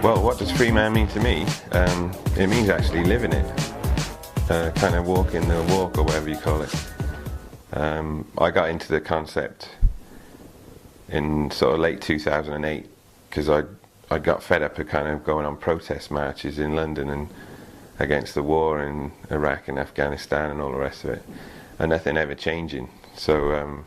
Well, what does Freeman mean to me? It means actually living it, kind of walking the walk, or whatever you call it. I got into the concept in sort of late 2008 because I got fed up of kind of going on protest marches in London and against the war in Iraq and Afghanistan and all the rest of it, and nothing ever changing. So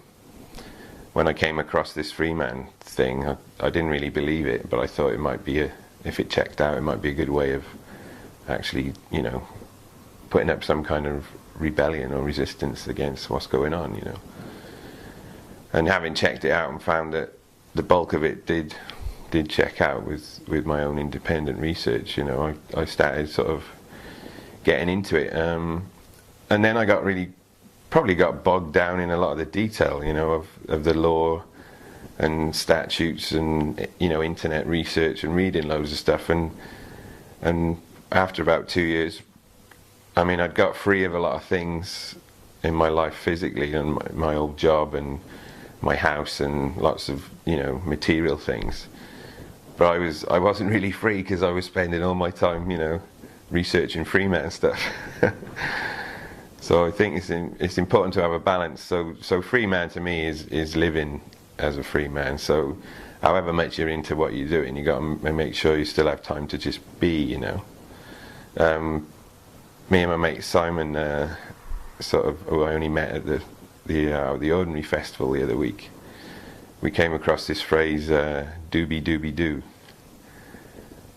when I came across this Freeman thing, I didn't really believe it, but I thought it might be if it checked out, it might be a good way of actually, you know, putting up some kind of rebellion or resistance against what's going on, you know. And having checked it out and found that the bulk of it did check out with my own independent research, you know, I started sort of getting into it, and then I probably got bogged down in a lot of the detail, you know, of the law and statutes and, you know, internet research and reading loads of stuff, and after about 2 years, I mean, I'd got free of a lot of things in my life physically, and my old job and my house and lots of, you know, material things, but I wasn't really free because I was spending all my time, you know, researching Freeman stuff. So I think it's important to have a balance. So Freeman to me is living as a free man. So however much you're into what you're doing, you got to make sure you still have time to just be, you know. Me and my mate Simon, who I only met at the Ordinary Festival the other week, we came across this phrase, doobie doobie doo,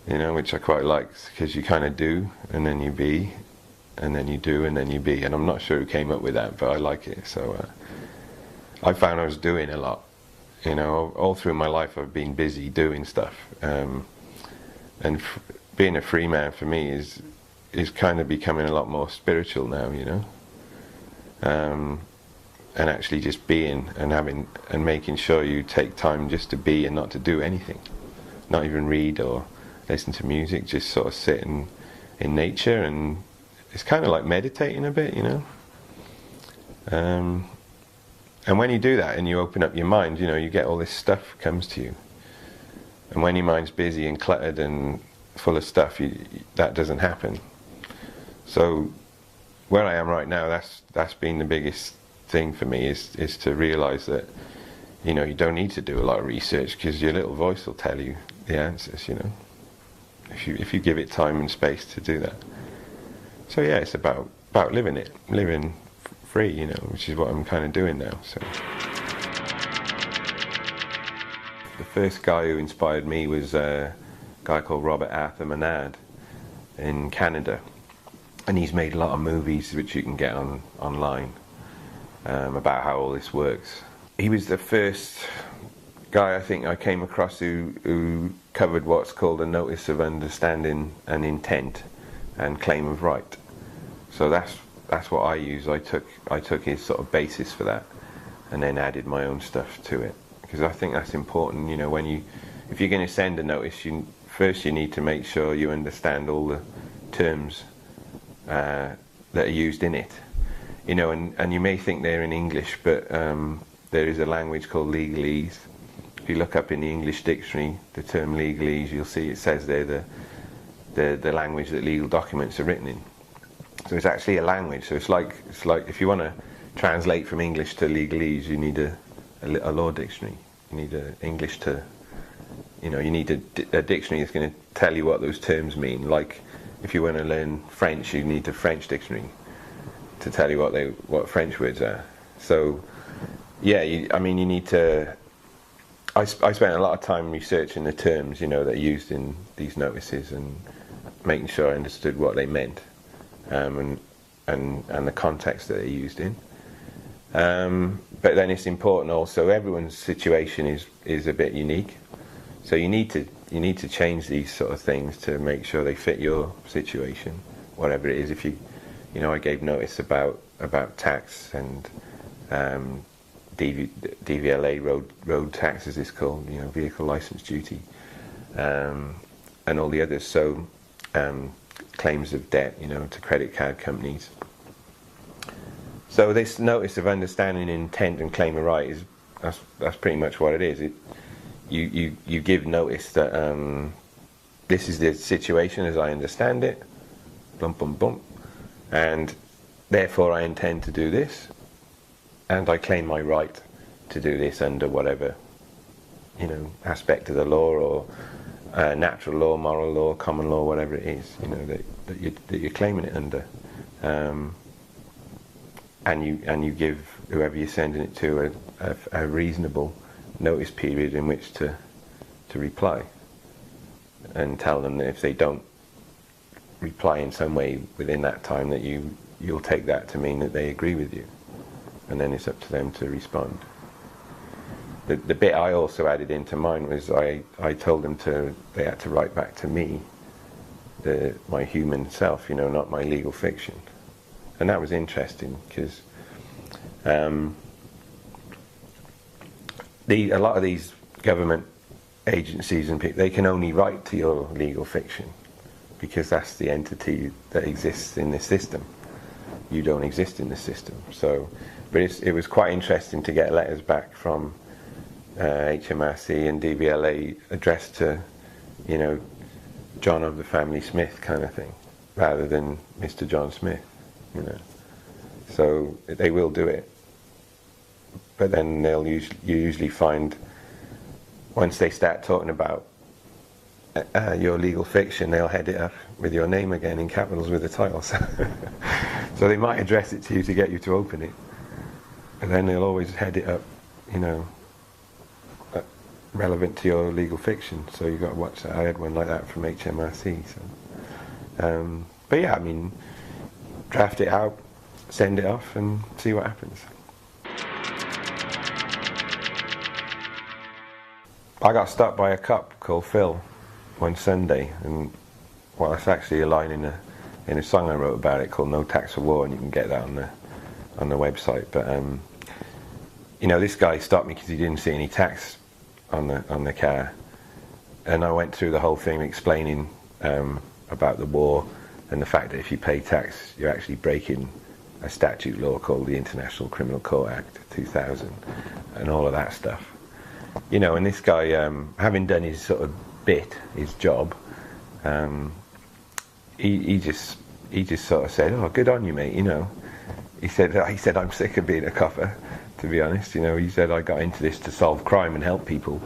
you know, which I quite like, because you kind of do and then you be, and then you do and then you be, and I'm not sure who came up with that, but I like it. So I found I was doing a lot, you know, all through my life I've been busy doing stuff, and being a free man for me is kind of becoming a lot more spiritual now, you know, and actually just being and making sure you take time just to be and not to do anything, not even read or listen to music, just sort of sit in nature, and it's kind of like meditating a bit, you know. And when you do that and you open up your mind, you know, you get all this stuff comes to you, and when your mind's busy and cluttered and full of stuff, that doesn't happen. So where I am right now, that's been the biggest thing for me, is to realize that, you know, you don't need to do a lot of research, because your little voice will tell you the answers, you know, if you give it time and space to do that. So yeah, it's about living free, you know, which is what I'm kind of doing now. So the first guy who inspired me was a guy called Robert Arthur Menard in Canada, and he's made a lot of movies which you can get online about how all this works. He was the first guy I think I came across who covered what's called a notice of understanding and intent and claim of right. So that's what I use. I took his sort of basis for that, and then added my own stuff to it, because I think that's important. You know, if you're going to send a notice, first you need to make sure you understand all the terms that are used in it. You know, and you may think they're in English, but there is a language called legalese. If you look up in the English dictionary the term legalese, you'll see it says there the language that legal documents are written in. So it's actually a language. So it's like if you want to translate from English to legalese, you need a law dictionary. You need English to, you know, you need a dictionary that's going to tell you what those terms mean. Like if you want to learn French, you need a French dictionary to tell you what French words are. So yeah, I mean, you need to. I spent a lot of time researching the terms, you know, that are used in these notices, and making sure I understood what they meant, and the context that they're used in. But then it's important also, everyone's situation is a bit unique, so you need to change these sort of things to make sure they fit your situation, whatever it is. If you know, I gave notice about tax and DVLA, road tax as it's called, you know, vehicle license duty, and all the others. So claims of debt, you know, to credit card companies. So this notice of understanding intent and claim of right that's pretty much what it is. You give notice that this is the situation as I understand it, bump, bump, bump, and therefore I intend to do this, and I claim my right to do this under whatever, you know, aspect of the law, or natural law, moral law, common law, whatever it is, you know, that you're claiming it under, and you give whoever you're sending it to a reasonable notice period in which to reply, and tell them that if they don't reply in some way within that time, that you'll take that to mean that they agree with you, and then it's up to them to respond. The bit I also added into mine was I told them they had to write back to me, my human self, you know, not my legal fiction. And that was interesting, because a lot of these government agencies and people, they can only write to your legal fiction, because that's the entity that exists in this system. You don't exist in the system. So, but it was quite interesting to get letters back from HMRC and DVLA addressed to, you know, John of the family Smith kind of thing, rather than Mr. John Smith, you know. So they will do it, but then you usually find, once they start talking about your legal fiction, they'll head it up with your name again in capitals with the title. So they might address it to you to get you to open it, and then they'll always head it up, you know, relevant to your legal fiction. So you've got to watch that. I had one like that from HMRC. So, but yeah, I mean, draft it out, send it off, and see what happens. I got stopped by a cop called Phil one Sunday, and well, it's actually a line in a song I wrote about it called "No Tax for War," and you can get that on the website. But you know, this guy stopped me because he didn't see any tax on the car, and I went through the whole thing explaining about the war and the fact that if you pay tax, you're actually breaking a statute law called the International Criminal Court Act 2000, and all of that stuff. You know, and this guy, having done his sort of bit, his job, he just sort of said, "Oh, good on you, mate." You know, he said, "I'm sick of being a copper." To be honest, you know, he said, "I got into this to solve crime and help people,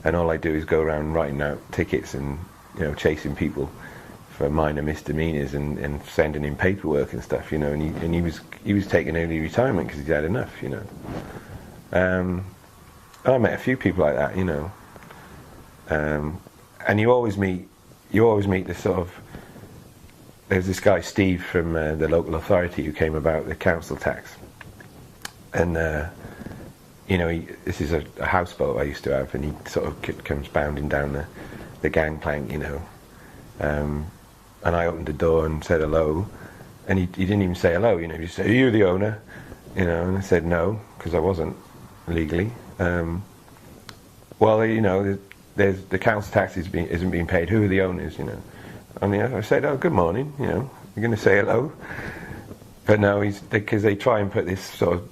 and all I do is go around writing out tickets and, you know, chasing people for minor misdemeanors and sending in paperwork and stuff, you know." And he was taking early retirement because he'd had enough, you know. I met a few people like that, you know. And you always meet this sort of. There's this guy Steve from the local authority who came about the council tax, and you know, this is a houseboat I used to have, and he sort of comes bounding down the gangplank, you know. And I opened the door and said hello, and he didn't even say hello, you know. He just said, "Are you the owner?" You know, and I said no, because I wasn't legally. Well, you know, there's the council tax isn't being paid. Who are the owners, you know? And I said, "Oh, good morning, you know, you're going to say hello." But no, because they try and put this sort of,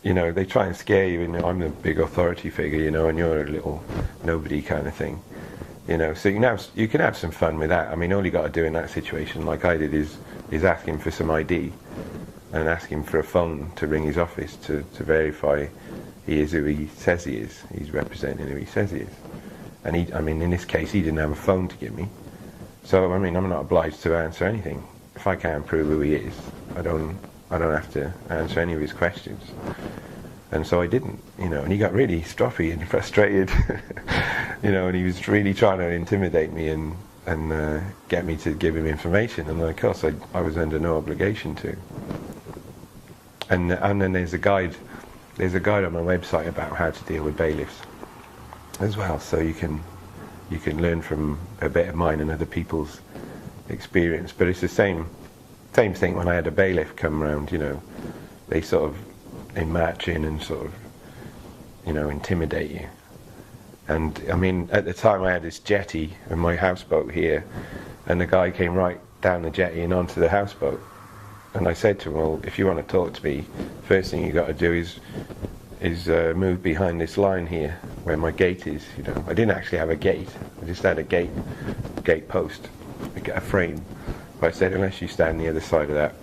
you know, they try and scare you, and I'm the big authority figure, you know, and you're a little nobody kind of thing, you know. So you can have some fun with that. I mean, all you got to do in that situation, like I did, is ask him for some ID, and ask him for a phone to ring his office to verify he is who he says he is. He's representing who he says he is. And I mean, in this case, he didn't have a phone to give me. So, I mean, I'm not obliged to answer anything. If I can't prove who he is, I don't have to answer any of his questions. And so I didn't, you know, and he got really stroppy and frustrated, you know, and he was really trying to intimidate me and get me to give him information, and of course I was under no obligation to. And then there's a guide on my website about how to deal with bailiffs as well, so you can learn from a bit of mine and other people's experience. But it's the same thing when I had a bailiff come around, you know. They march in and sort of, you know, intimidate you. And I mean, at the time I had this jetty and my houseboat here, and the guy came right down the jetty and onto the houseboat. And I said to him, "Well, if you want to talk to me, first thing you got to do is is moved behind this line here, where my gate is. You know, I didn't actually have a gate. I just had a gate post, a frame. But I said, unless you stand the other side of that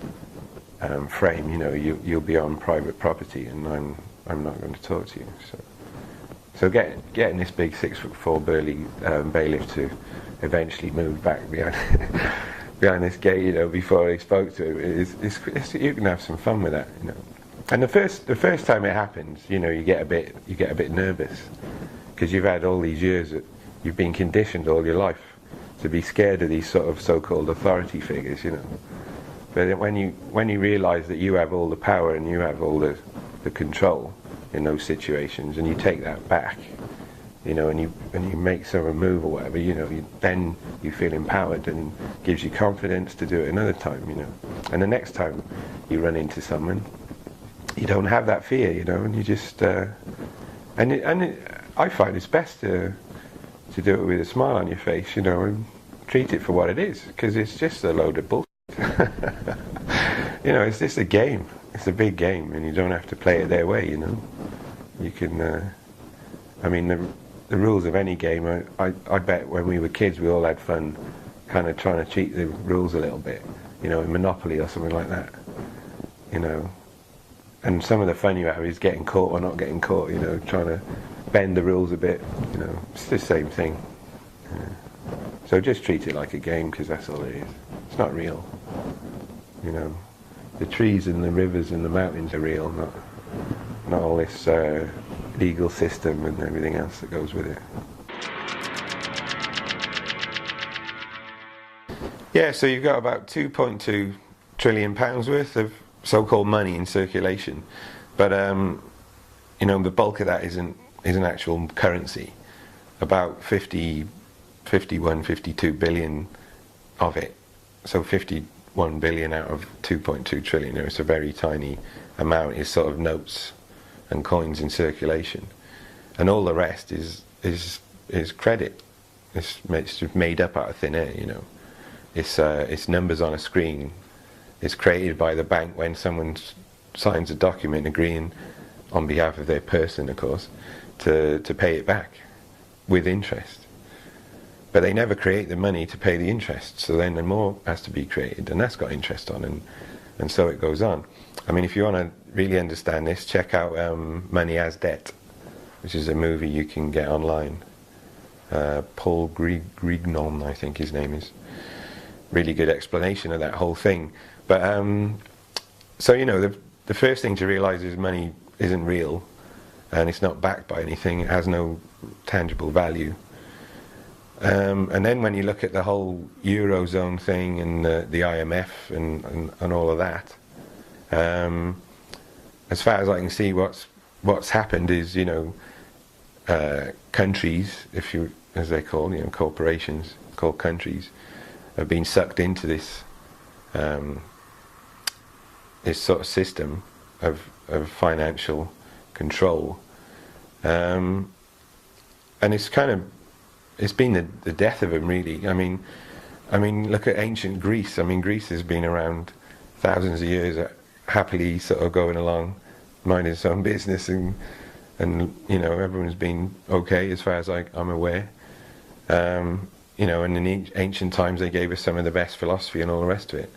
frame, you know, you'll be on private property, and I'm not going to talk to you. So getting this big 6'4" burly bailiff to eventually move back behind this gate, you know, before he spoke to him, you can have some fun with that, you know. And the first time it happens, you know, you get a bit nervous, because you've had all these years that you've been conditioned all your life to be scared of these sort of so-called authority figures, you know. But when you realise that you have all the power and you have all the control in those situations, and you take that back, you know, and you make some move or whatever, you know, then you feel empowered, and gives you confidence to do it another time, you know. And the next time you run into someone, you don't have that fear, you know, and you just I find it's best to do it with a smile on your face, you know, and treat it for what it is, because it's just a load of bullshit. You know, it's just a game. It's a big game, and you don't have to play it their way, you know. You can, I mean, the rules of any game, I bet when we were kids we all had fun kind of trying to cheat the rules a little bit, you know, in Monopoly or something like that, you know. And some of the fun you have is getting caught or not getting caught, you know, trying to bend the rules a bit, you know. It's the same thing. Yeah. So just treat it like a game, because that's all it is. It's not real, you know. The trees and the rivers and the mountains are real, not all this legal system and everything else that goes with it. Yeah, so you've got about £2.2 trillion worth of so-called money in circulation, but you know, the bulk of that isn't actual currency. About 52 billion of it, so 51 billion out of 2.2 trillion. You know, it's a very tiny amount, is sort of notes and coins in circulation, and all the rest is credit. It's just made up out of thin air, you know. It's numbers on a screen. It's created by the bank when someone signs a document agreeing on behalf of their person, of course, to pay it back with interest. But they never create the money to pay the interest, so then more has to be created, and that's got interest on, and so it goes on. I mean, if you want to really understand this, check out Money as Debt, which is a movie you can get online. Paul Grignon, I think his name is. Really good explanation of that whole thing. But so, you know, the first thing to realise is money isn't real, and it's not backed by anything. It has no tangible value. And then when you look at the whole Eurozone thing and the IMF and all of that, as far as I can see, what's happened is, you know, countries, as they call, you know, corporations called countries, have been sucked into this this sort of system of financial control, and it's been the death of them, really. I mean, look at ancient Greece. I mean, Greece has been around thousands of years, happily sort of going along, minding its own business, and you know, everyone's been okay as far as I'm aware. You know, and in ancient times they gave us some of the best philosophy and all the rest of it.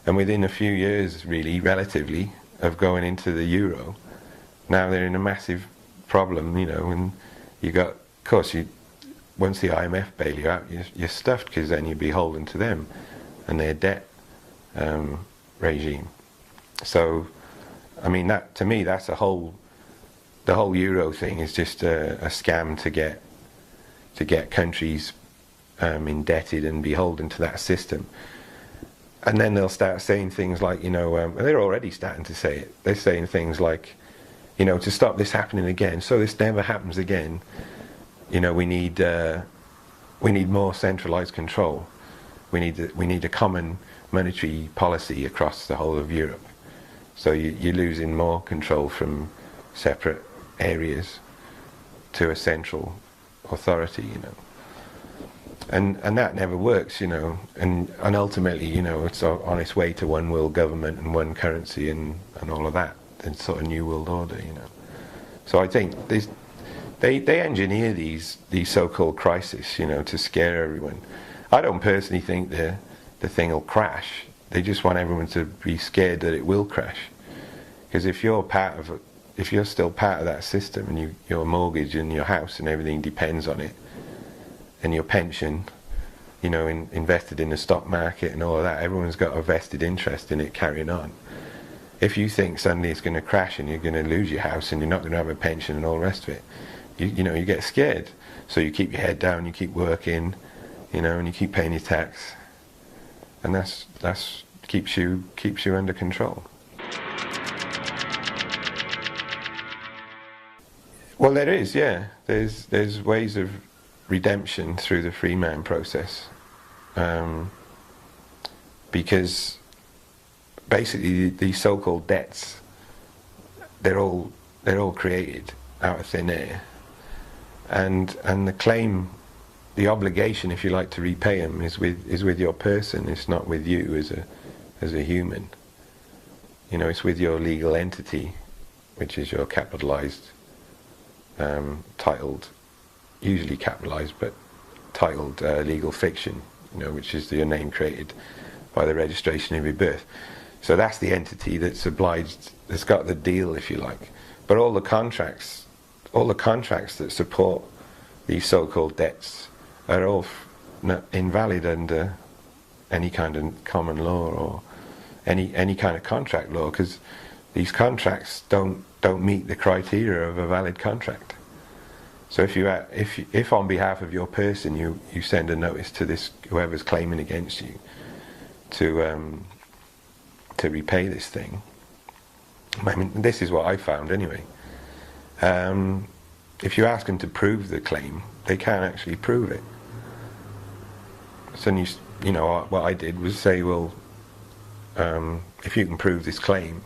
And within a few years, really, relatively, of going into the euro, now they're in a massive problem, you know, and you got, of course, once the IMF bail you out, you're stuffed, because then you're beholden to them and their debt regime. So, I mean, that, to me, that's the whole euro thing is just a scam to get countries indebted and beholden to that system. And then they'll start saying things like, you know, they're already starting to say it. They're saying things like, you know, to stop this happening again, so this never happens again, you know, we need more centralised control. We need a common monetary policy across the whole of Europe. So you're losing more control from separate areas to a central authority, you know. And that never works, you know, and ultimately, you know, it's on its way to one world government and one currency and all of that, and sort of new world order, you know. So I think they engineer these so-called crises, you know, to scare everyone. I don't personally think the thing will crash. They just want everyone to be scared that it will crash. Because if you're still part of that system, and your mortgage and your house and everything depends on it, and your pension, you know, invested in the stock market and all of that, everyone's got a vested interest in it carrying on. If you think suddenly it's going to crash and you're going to lose your house and you're not going to have a pension and all the rest of it, you know, you get scared. So you keep your head down, you keep working, you know, and you keep paying your tax, and that's keeps you under control. Well, there is, yeah. There's ways of redemption through the Freeman process, because basically these so-called debts, they're all created out of thin air, and the claim, the obligation, if you like, to repay them is with your person. It's not with you as a human. You know, it's with your legal entity, which is your capitalized, titled, usually capitalized, but titled legal fiction, you know, which is your name created by the registration of your birth. So that's the entity that's obliged, that's got the deal, if you like. But all the contracts that support these so-called debts are all invalid under any kind of common law or any kind of contract law, because these contracts don't meet the criteria of a valid contract. So if on behalf of your person you send a notice to this whoever's claiming against you to repay this thing, I mean, this is what I found anyway. If you ask them to prove the claim, they can't actually prove it. So you know what I did was say, well, if you can prove this claim,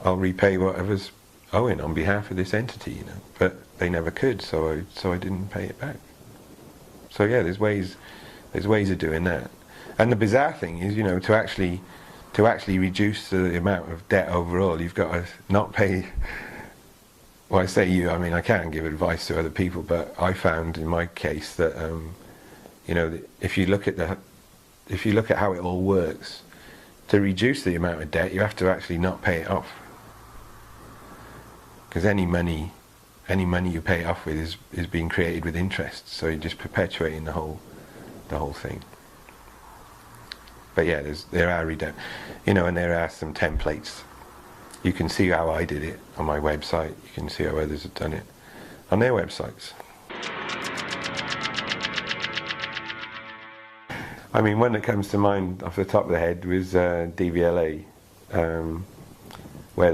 I'll repay whatever's owing on behalf of this entity, you know. But they never could, so I didn't pay it back. So yeah, there's ways of doing that. And the bizarre thing is, you know, to actually reduce the amount of debt overall, you've got to not pay. Well, I say you, I mean, I can't give advice to other people, but I found in my case that you know, if you look at how it all works, to reduce the amount of debt, you have to actually not pay it off. Because any money you pay it off with is being created with interest, so you're just perpetuating the whole thing. But yeah, there are you know, and there are some templates. You can see how I did it on my website. You can see how others have done it on their websites. I mean, one that comes to mind off the top of the head was DVLA, where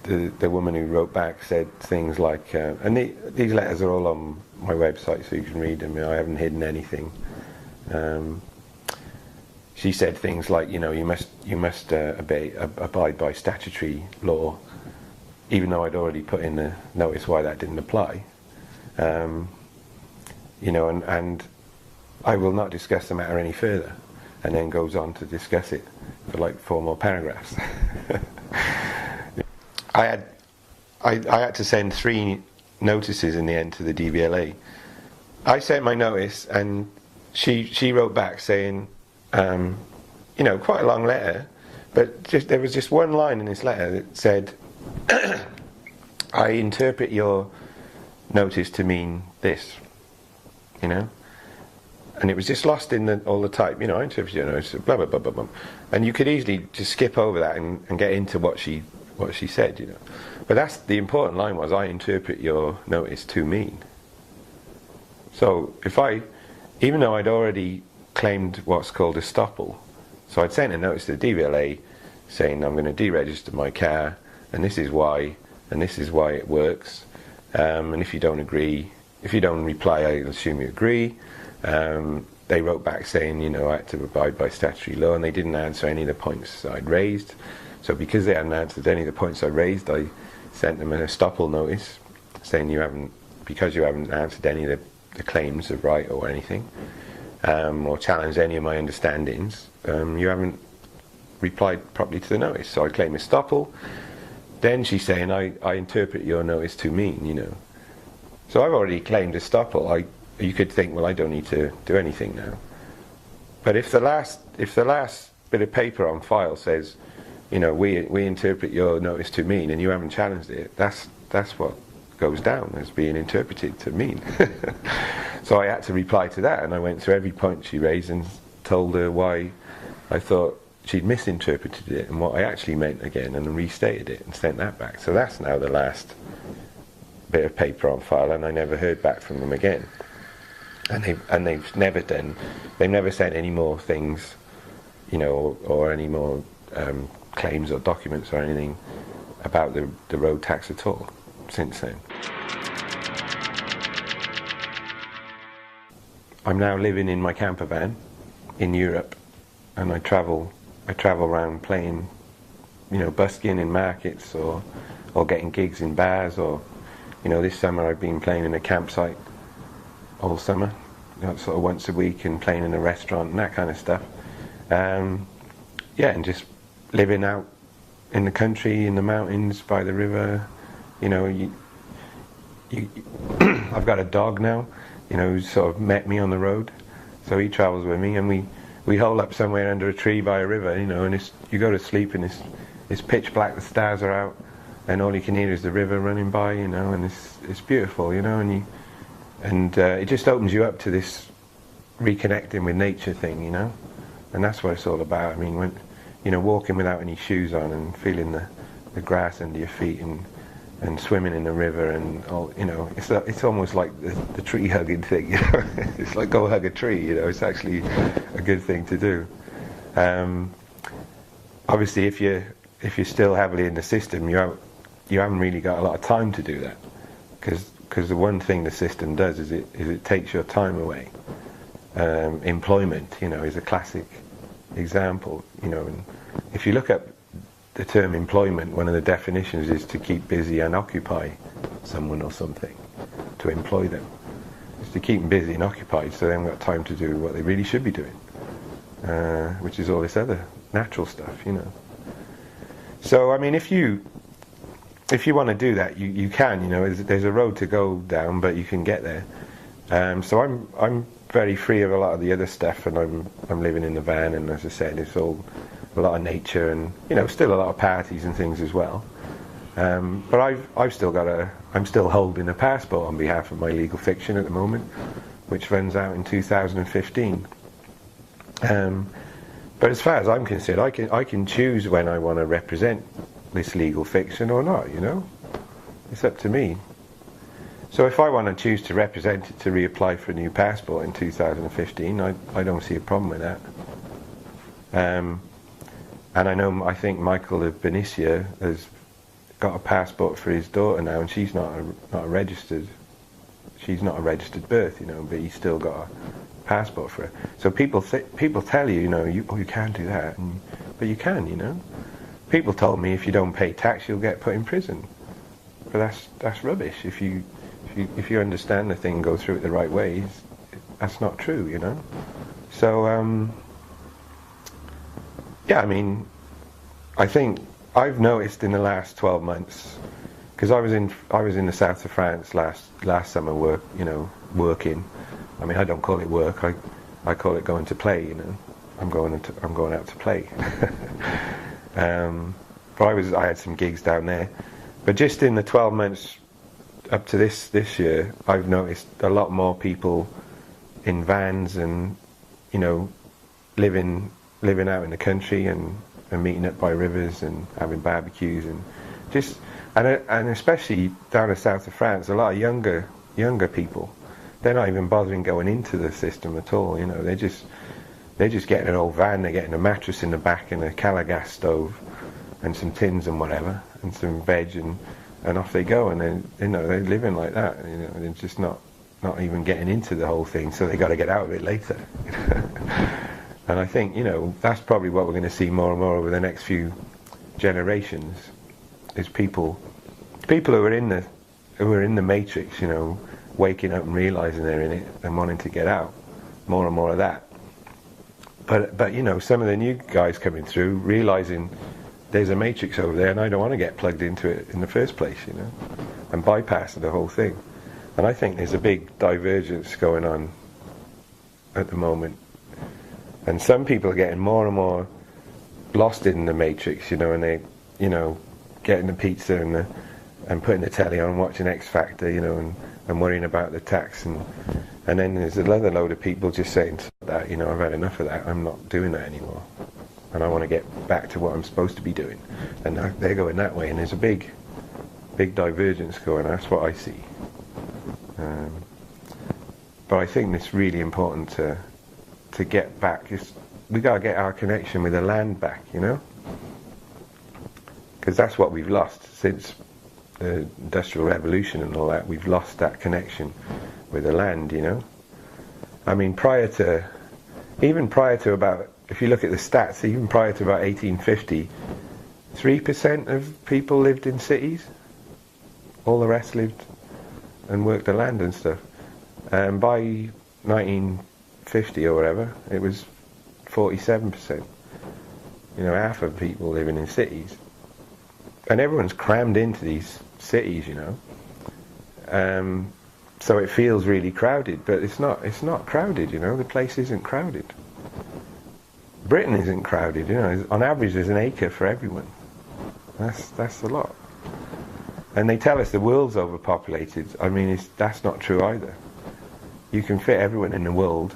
the woman who wrote back said things like, and these letters are all on my website, so you can read them. I haven't hidden anything. She said things like, you know, you must abide by statutory law, even though I'd already put in the notice why that didn't apply. You know, and I will not discuss the matter any further, and then goes on to discuss it for like 4 more paragraphs. I had to send 3 notices in the end to the DVLA. I sent my notice, and she wrote back saying, you know, quite a long letter, but there was just one line in this letter that said, I interpret your notice to mean this, you know. And it was just lost in all the type, you know, I interpret your notice, blah, blah, blah, blah, blah. And you could easily just skip over that and get into what she said, you know. But that's the important line, was I interpret your notice to mean. So even though I'd already claimed what's called estoppel, so I'd sent a notice to the DVLA saying I'm going to deregister my car, and this is why it works, and if you don't reply, I assume you agree. They wrote back saying, you know, I had to abide by statutory law, and they didn't answer any of the points I'd raised. So because they hadn't answered any of the points I raised, I sent them an estoppel notice saying because you haven't answered any of the claims of right or anything, or challenged any of my understandings, you haven't replied properly to the notice. So I claim estoppel. then she's saying, I interpret your notice to mean, you know. So I've already claimed estoppel. You could think, well, I don't need to do anything now. But if the last bit of paper on file says, you know, we interpret your notice to mean, and you haven't challenged it, that's what goes down as being interpreted to mean. So I had to reply to that, and I went through every point she raised and told her why I thought she'd misinterpreted it and what I actually meant again, and restated it and sent that back. So that's now the last bit of paper on file, and I never heard back from them again. And they've never sent any more things, you know, or any more claims or documents or anything about the road tax at all since then. I'm now living in my camper van in Europe, and I travel around playing, you know, busking in markets or getting gigs in bars, or, you know, this summer I've been playing in a campsite all summer, you know, sort of once a week, and playing in a restaurant and that kind of stuff. Yeah, and just living out in the country, in the mountains, by the river. You know, I've got a dog now, you know, who's sort of met me on the road, so he travels with me, and we hole up somewhere under a tree by a river, you know, and you go to sleep and it's pitch black, the stars are out, and all you can hear is the river running by, you know, and it's beautiful, you know, and it just opens you up to this reconnecting with nature thing, you know, and that's what it's all about. I mean, when, you know, walking without any shoes on and feeling the grass under your feet, and swimming in the river, and all, you know, it's almost like the tree hugging thing, you know. It's like go hug a tree, you know. It's actually a good thing to do. Obviously, if you're still heavily in the system, you haven't really got a lot of time to do that, because the one thing the system does is it takes your time away. Employment, you know, is a classic example, you know. And if you look up the term employment, one of the definitions is to keep busy and occupy someone or something, to employ them. It's to keep them busy and occupied so they haven't got time to do what they really should be doing, which is all this other natural stuff, you know. So, I mean, if you want to do that, you can, you know. There's a road to go down, but you can get there. So I'm very free of a lot of the other stuff, and I'm living in the van, and as I said, it's all a lot of nature, and, you know, still a lot of parties and things as well. But I'm still holding a passport on behalf of my legal fiction at the moment, which runs out in 2015. But as far as I'm concerned, I can choose when I want to represent this legal fiction or not, you know. It's up to me. So if I want to choose to represent it, to reapply for a new passport in 2015, I don't see a problem with that. And I think Michael of Benicia has got a passport for his daughter now, and she's not a registered birth, you know, but he's still got a passport for her. So people tell you, you know, you can't do that, but you can, you know. People told me if you don't pay tax, you'll get put in prison, but that's rubbish. If you understand the thing and go through it the right way, that's not true, you know. So yeah, I mean, I think I've noticed in the last 12 months, because I was in the south of France last summer, working. I mean, I don't call it work. I call it going to play. You know, I'm going out to play. But I had some gigs down there. But just in the 12 months up to this year, I've noticed a lot more people in vans and, you know, living out in the country and meeting up by rivers and having barbecues and especially down the south of France, a lot of younger people. They're not even bothering going into the system at all. You know, they're just getting an old van, they're getting a mattress in the back and a Calagas stove and some tins and whatever and some veg and off they go, and then, you know, they're living like that. You know, they're just not even getting into the whole thing, so they got to get out of it later. And I think, you know, that's probably what we're going to see more and more over the next few generations, is people who are in the matrix, you know, waking up and realizing they're in it and wanting to get out. More and more of that. But you know, some of the new guys coming through, realizing there's a matrix over there, and I don't want to get plugged into it in the first place, you know, and bypass the whole thing. And I think there's a big divergence going on at the moment, and some people are getting more and more lost in the matrix, you know, and they, you know, getting the pizza and putting the telly on, watching X Factor, you know, and worrying about the tax, and then there's another load of people just saying that, you know, I've had enough of that, I'm not doing that anymore, and I want to get back to what I'm supposed to be doing, and they're going that way, and there's a big divergence going on. That's what I see. But I think it's really important to get back. We got to get our connection with the land back, you know, because that's what we've lost since the Industrial Revolution and all that. We've lost that connection with the land, you know. I mean, even prior to about, if you look at the stats, even prior to about 1850, 3% of people lived in cities. All the rest lived and worked the land and stuff. And by 1950 or whatever, it was 47%. You know, half of people living in cities. And everyone's crammed into these cities, you know. So it feels really crowded, but it's not crowded, you know. The place isn't crowded. Britain isn't crowded, you know. On average, there's an acre for everyone. That's a lot. And they tell us the world's overpopulated. I mean, that's not true either. You can fit everyone in the world.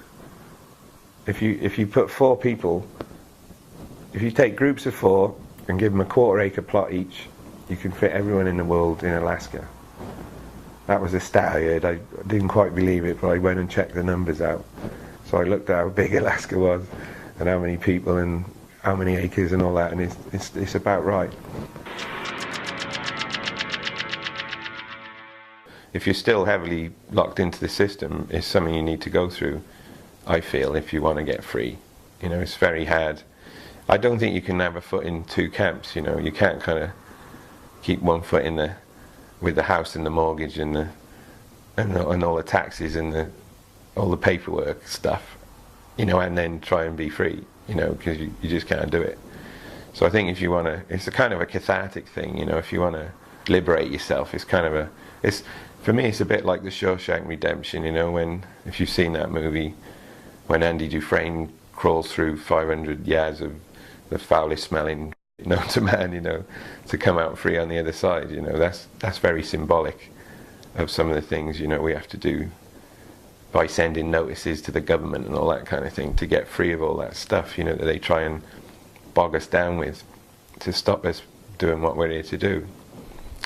If you put 4 people, if you take groups of 4 and give them a quarter-acre plot each, you can fit everyone in the world in Alaska. That was a stat I heard. I didn't quite believe it, but I went and checked the numbers out. So I looked at how big Alaska was, and how many people, and how many acres, and all that, and it's about right. If you're still heavily locked into the system, it's something you need to go through, I feel, if you want to get free. You know, it's very hard. I don't think you can have a foot in 2 camps, you know. You can't kind of keep one foot in with the house and the mortgage and all the taxes and all the paperwork stuff, you know, and then try and be free, you know, because you just can't do it. So I think if you want to, it's a kind of a cathartic thing, you know, if you want to liberate yourself, it's kind of for me, it's a bit like the Shawshank Redemption, you know, if you've seen that movie, when Andy Dufresne crawls through 500 yards of the foulest smelling known to man, you know, to come out free on the other side, you know, that's very symbolic of some of the things, you know, we have to do by sending notices to the government and all that kind of thing to get free of all that stuff, you know, that they try and bog us down with to stop us doing what we're here to do.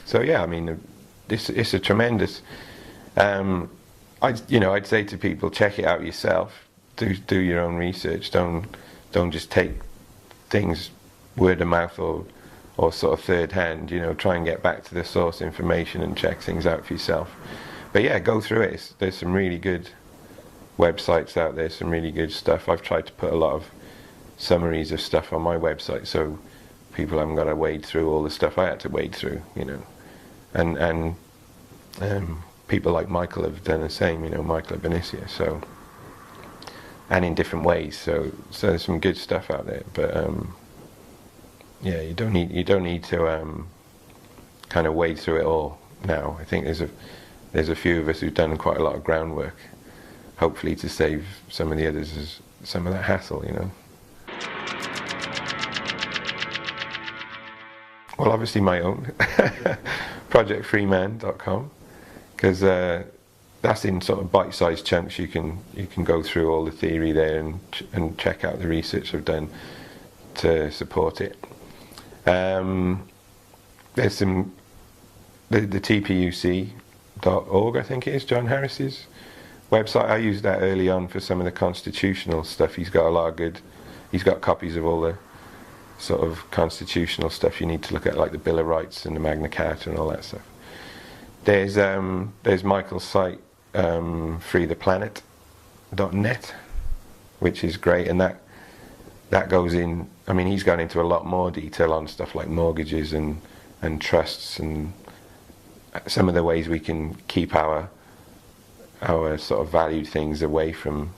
So yeah, I mean, it's a tremendous. I'd say to people, check it out yourself. Do your own research. Don't just take things word of mouth or sort of third hand. You know, try and get back to the source information and check things out for yourself. But yeah, go through it. There's some really good websites out there. Some really good stuff. I've tried to put a lot of summaries of stuff on my website, so people haven't got to wade through all the stuff I had to wade through. You know. And people like Michael have done the same, you know, Michael Benicia, so, and in different ways, so there's some good stuff out there, but yeah, you don't need to kind of wade through it all now. I think there's a few of us who've done quite a lot of groundwork, hopefully to save some of the others some of that hassle, you know. Well, obviously my own, projectfreeman.com, because that's in sort of bite-sized chunks. You can go through all the theory there and check out the research I've done to support it. There's some the TPUC.org, I think it is, John Harris's website. I used that early on for some of the constitutional stuff. He's got copies of all the sort of constitutional stuff you need to look at, like the Bill of Rights and the Magna Carta and all that stuff. There's Michael's site, freetheplanet.net, which is great, and that goes in. I mean, he's gone into a lot more detail on stuff like mortgages and trusts and some of the ways we can keep our sort of valued things away from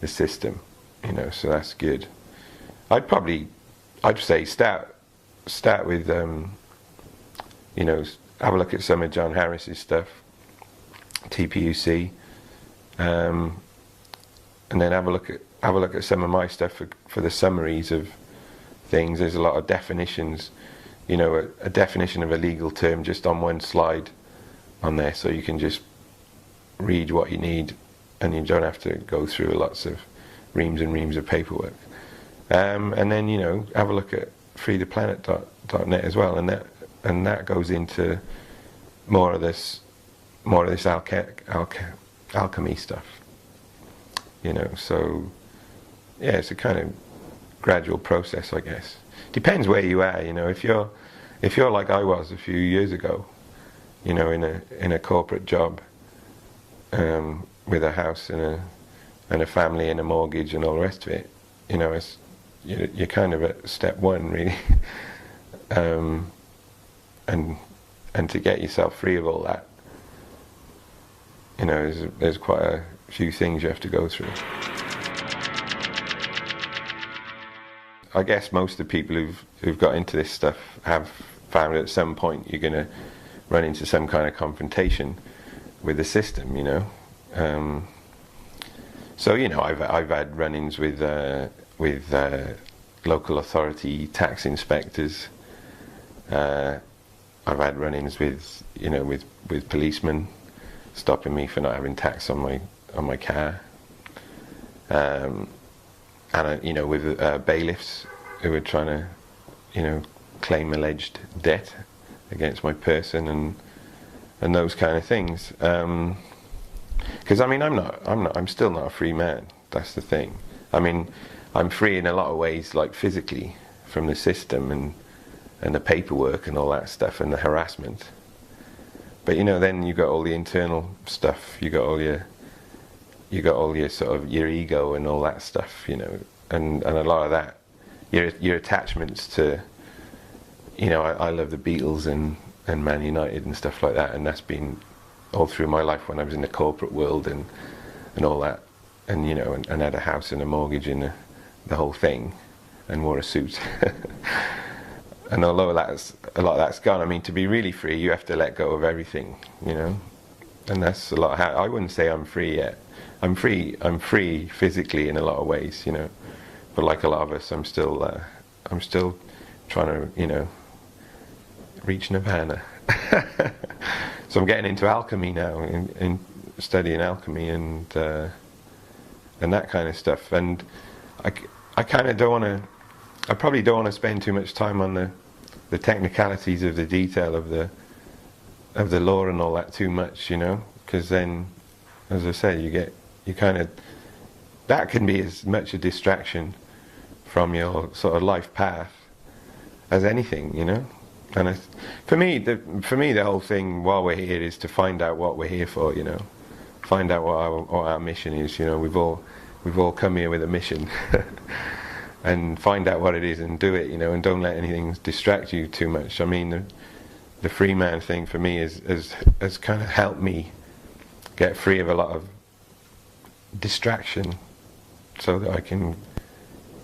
the system, you know. So that's good. I'd say start start with you know, have a look at some of John Harris's stuff, TPUC, and then have a look at some of my stuff for the summaries of things. There's a lot of definitions, you know, a definition of a legal term just on one slide on there, so you can just read what you need and you don't have to go through lots of reams and reams of paperwork. And then, you know, have a look at freetheplanet.net as well, and that goes into more of this alchemy stuff, you know. So yeah, it's a kind of gradual process, I guess. Depends where you are, you know. If you're like I was a few years ago, you know, in a corporate job, with a house and a family and a mortgage and all the rest of it, you know, you're kind of at step one, really. And to get yourself free of all that, you know, there's quite a few things you have to go through. I guess most of the people who've got into this stuff have found at some point you're going to run into some kind of confrontation with the system, you know. So, you know, I've had run-ins with local authority tax inspectors. I've had run-ins with, you know, with policemen stopping me for not having tax on my car, and you know, with bailiffs who were trying to, you know, claim alleged debt against my person and those kind of things. Because I mean, I'm still not a free man. That's the thing. I mean, I'm free in a lot of ways, like physically, from the system and the paperwork and all that stuff and the harassment. But you know, then you got all the internal stuff. You got all your sort of your ego and all that stuff. You know, and a lot of that, your attachments to. You know, I love the Beatles and Man United and stuff like that, and that's been all through my life when I was in the corporate world and all that, and you know, and had a house and a mortgage and the whole thing, and wore a suit. And although a lot of that's gone, I mean, to be really free, you have to let go of everything, you know, and that's a lot. I wouldn't say I'm free yet. I'm free physically in a lot of ways, you know, but like a lot of us, I'm still trying to, you know, reach nirvana. So I'm getting into alchemy now, in studying alchemy and that kind of stuff. And I kind of don't want to. I probably don't want to spend too much time on the technicalities of the detail of the law and all that too much, you know, because then, as I say, you kind of, that can be as much a distraction from your sort of life path as anything, you know. And for me, the whole thing while we're here is to find out what we're here for, you know, find out what our mission is. You know, we've all come here with a mission, and find out what it is and do it, you know, and don't let anything distract you too much. I mean, the Freeman thing for me has kind of helped me get free of a lot of distraction, so that I can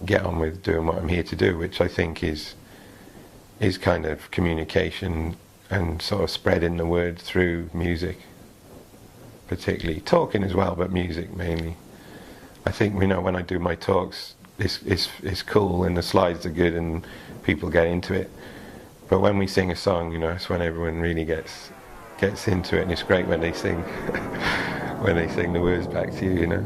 get on with doing what I'm here to do, which I think is kind of communication and sort of spreading the word through music, particularly talking as well, but music mainly. I think, you know, when I do my talks, it's cool and the slides are good and people get into it, but when we sing a song, you know, that's when everyone really gets into it, and it's great when they sing when they sing the words back to you, you know.